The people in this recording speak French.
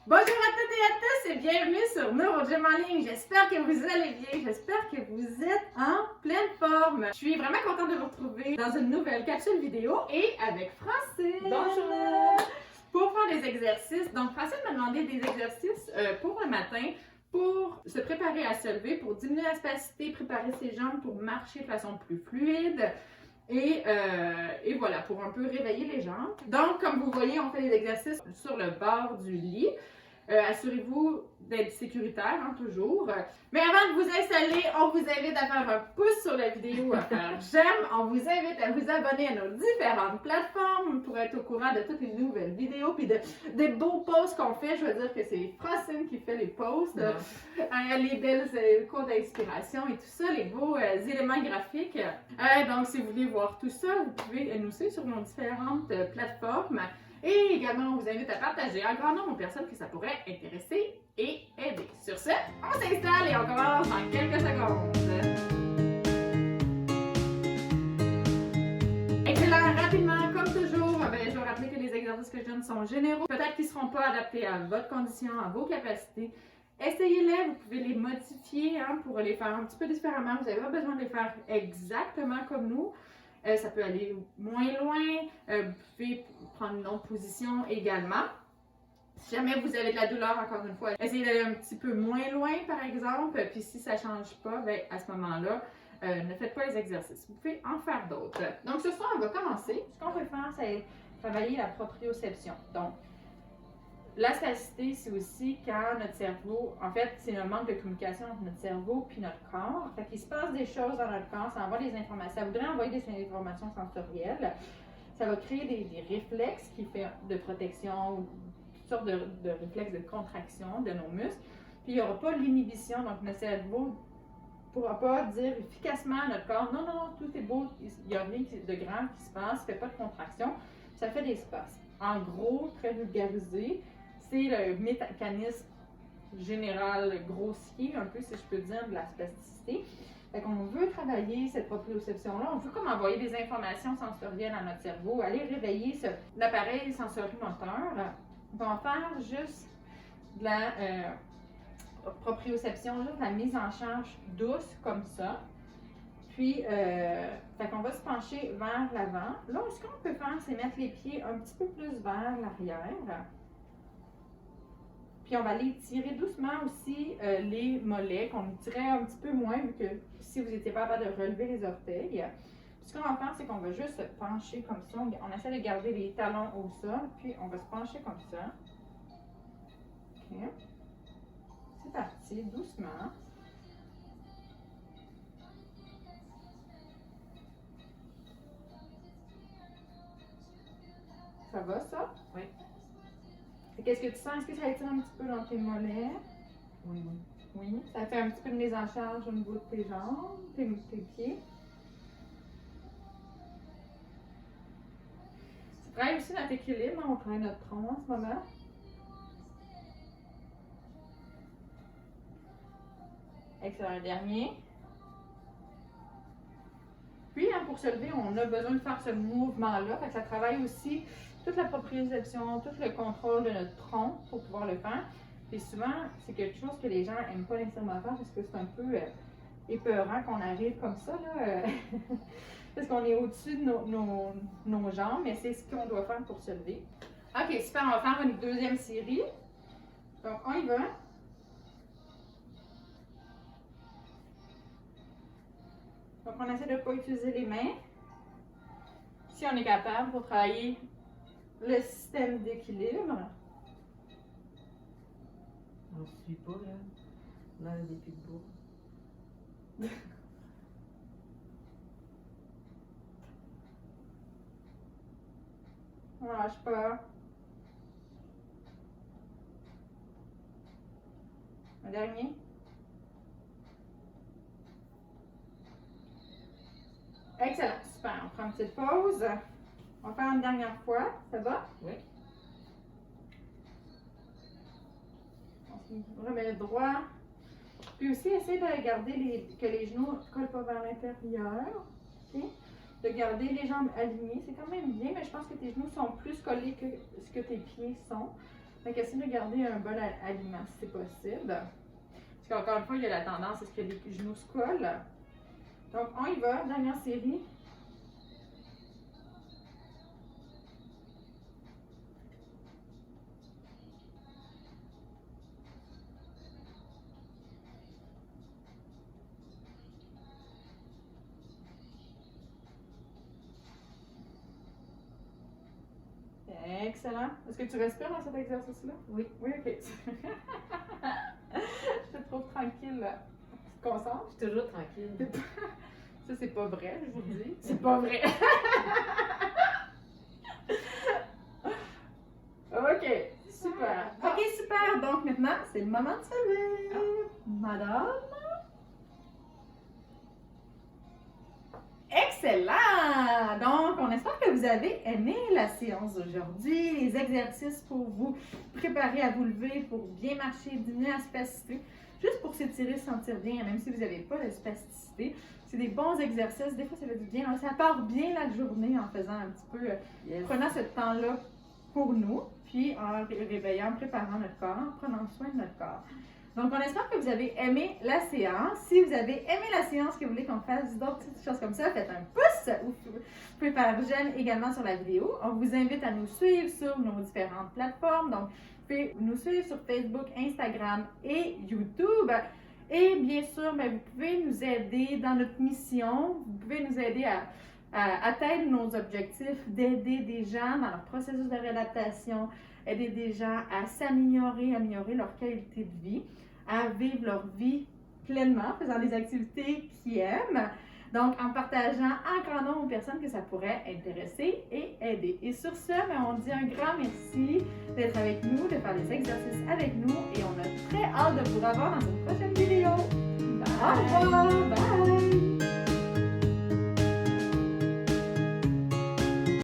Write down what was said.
Bonjour à toutes et à tous et bienvenue sur NeuroGym en ligne. J'espère que vous allez bien, j'espère que vous êtes en pleine forme. Je suis vraiment contente de vous retrouver dans une nouvelle capsule vidéo et avec Francine. Bonjour! Pour faire des exercices. Donc Francine m'a demandé des exercices pour le matin pour se préparer à se lever, pour diminuer la spasticité, préparer ses jambes pour marcher de façon plus fluide. Et voilà, pour un peu réveiller les jambes. Donc, comme vous voyez, on fait des exercices sur le bord du lit. Assurez-vous d'être sécuritaire, hein, toujours. Mais avant de vous installer, on vous invite à faire un pouce sur la vidéo, à faire j'aime. On vous invite à vous abonner à nos différentes plateformes pour être au courant de toutes les nouvelles vidéos puis des beaux posts qu'on fait. Je veux dire que c'est Francine qui fait les posts, les belles cours d'inspiration et tout ça, les beaux éléments graphiques. Donc, si vous voulez voir tout ça, vous pouvez nous suivre sur nos différentes plateformes. Et également, on vous invite à partager un grand nombre de personnes que ça pourrait intéresser et aider. Sur ce, on s'installe et on commence en quelques secondes. Excellent, rapidement, comme toujours, je vais rappeler que les exercices que je donne sont généraux. Peut-être qu'ils ne seront pas adaptés à votre condition, à vos capacités. Essayez-les, vous pouvez les modifier pour les faire un petit peu différemment. Vous n'avez pas besoin de les faire exactement comme nous. Ça peut aller moins loin. Vous pouvez prendre une autre position également. Si jamais vous avez de la douleur, encore une fois, essayez d'aller un petit peu moins loin, par exemple. Puis si ça ne change pas, bien, à ce moment-là, ne faites pas les exercices. Vous pouvez en faire d'autres. Donc ce soir, on va commencer. Ce qu'on peut faire, c'est travailler la proprioception. Donc, la spasticité, c'est aussi quand notre cerveau, en fait, c'est un manque de communication entre notre cerveau et notre corps. Fait qu'il se passe des choses dans notre corps, ça envoie des informations, ça voudrait envoyer des informations sensorielles. Ça va créer des réflexes qui fait de protection, toutes sortes de réflexes de contraction de nos muscles. Puis il n'y aura pas l'inhibition, donc notre cerveau ne pourra pas dire efficacement à notre corps non, non, tout est beau, il n'y a rien de grand qui se passe, il ne fait pas de contraction, ça fait des spasmes. En gros, très vulgarisé, c'est le mécanisme général grossier, un peu si je peux dire, de la spasticité. Fait qu'on veut travailler cette proprioception-là, on veut comme envoyer des informations sensorielles à notre cerveau, aller réveiller l'appareil sensorimoteur. On va faire juste de la proprioception, juste la mise en charge douce comme ça. Puis, fait qu'on va se pencher vers l'avant. Là, ce qu'on peut faire, c'est mettre les pieds un petit peu plus vers l'arrière. Puis on va aller tirer doucement aussi les mollets, qu'on tirait un petit peu moins, vu que si vous n'étiez pas capable de relever les orteils. Puis ce qu'on va faire, c'est qu'on va juste se pencher comme ça. On essaie de garder les talons au sol, puis on va se pencher comme ça. OK. C'est parti, doucement. Ça va, ça? Oui. Qu'est-ce que tu sens? Est-ce que ça étire un petit peu dans tes mollets? Oui. Oui. Ça fait un petit peu de mise en charge au niveau de tes jambes, tes pieds. Tu travailles aussi notre équilibre. On travaille notre tronc en ce moment. Excellent. Dernier. Puis, pour se lever, on a besoin de faire ce mouvement-là. Ça travaille aussi toute la proprioception, tout le contrôle de notre tronc pour pouvoir le faire. Puis souvent, c'est quelque chose que les gens n'aiment pas nécessairement faire parce que c'est un peu épeurant qu'on arrive comme ça, là, parce qu'on est au-dessus de nos jambes, mais c'est ce qu'on doit faire pour se lever. OK, super, on va faire une deuxième série. Donc, on y va. Donc, on essaie de ne pas utiliser les mains. Si on est capable pour travailler le système d'équilibre. On ne suit pas, là. On a des pitbulls. On lâche pas. Un dernier. Excellent, super. On prend une petite pause. On va faire une dernière fois. Ça va? Oui. On se remet le droit. Puis aussi, essayer de garder que les genoux ne collent pas vers l'intérieur. Okay? De garder les jambes alignées. C'est quand même bien, mais je pense que tes genoux sont plus collés que ce que tes pieds sont. Donc, essayez de garder un bon aliment si c'est possible. Parce qu'encore une fois, il y a la tendance à ce que les genoux se collent. Donc, on y va. Dernière série. Excellent. Est-ce que tu respires dans cet exercice-là? Oui. Oui, ok. Je te trouve tranquille. Là. Tu te concentres? Je suis toujours tranquille. Ça, c'est pas vrai, je vous le dis. C'est pas vrai. Ok, super. Ok, super. Donc maintenant, c'est le moment de se lever. Madame. Excellent! Donc, on espère que vous avez aimé la séance d'aujourd'hui, les exercices pour vous préparer à vous lever, pour bien marcher, diminuer la spasticité, juste pour s'étirer, se sentir bien, même si vous n'avez pas de spasticité. C'est des bons exercices, des fois ça fait du bien, ça part bien la journée en faisant un petit peu, prenant ce temps-là pour nous, puis en réveillant, en préparant notre corps, en prenant soin de notre corps. Donc, on espère que vous avez aimé la séance. Si vous avez aimé la séance, que vous voulez qu'on fasse d'autres petites choses comme ça, faites un pouce ou vous pouvez faire j'aime également sur la vidéo. On vous invite à nous suivre sur nos différentes plateformes. Donc, vous pouvez nous suivre sur Facebook, Instagram et YouTube. Et bien sûr, vous pouvez nous aider dans notre mission. Vous pouvez nous aider à atteindre nos objectifs, d'aider des gens dans leur processus de réadaptation, aider des gens à s'améliorer, améliorer leur qualité de vie, à vivre leur vie pleinement, en faisant des activités qu'ils aiment. Donc, en partageant un grand nombre de personnes que ça pourrait intéresser et aider. Et sur ce, on dit un grand merci d'être avec nous, de faire des exercices avec nous et on a très hâte de vous revoir dans une prochaine vidéo. Au revoir! Bye.